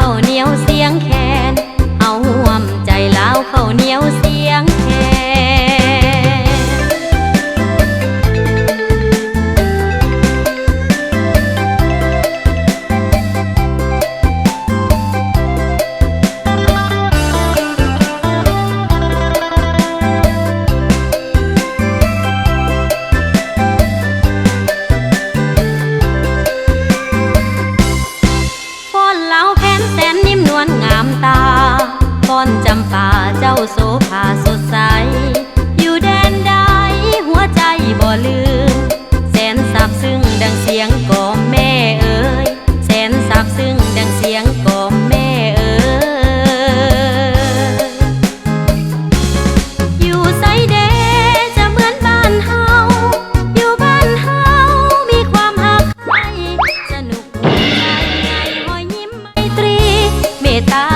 ข้าวเหนียวเสียงแคนเอาห่วมใจลาวข้าวเหนียวเสียงแคนฟ้อนจำปาเจ้าโสภาสดใสอยู่แดนใดหัวใจบ่ลืมแสนซาบซึ้งดังเสียงกล่อมแม่เอ๋ยแสนซาบซึ้งดังเสียงกล่อมแม่เอ๋ยอยู่ไสเดจะเหมือนบ้านเฮาอยู่บ้านเฮามีความหักใครสนุกหัวใจในรอยยิ้มไมตรีเมตตา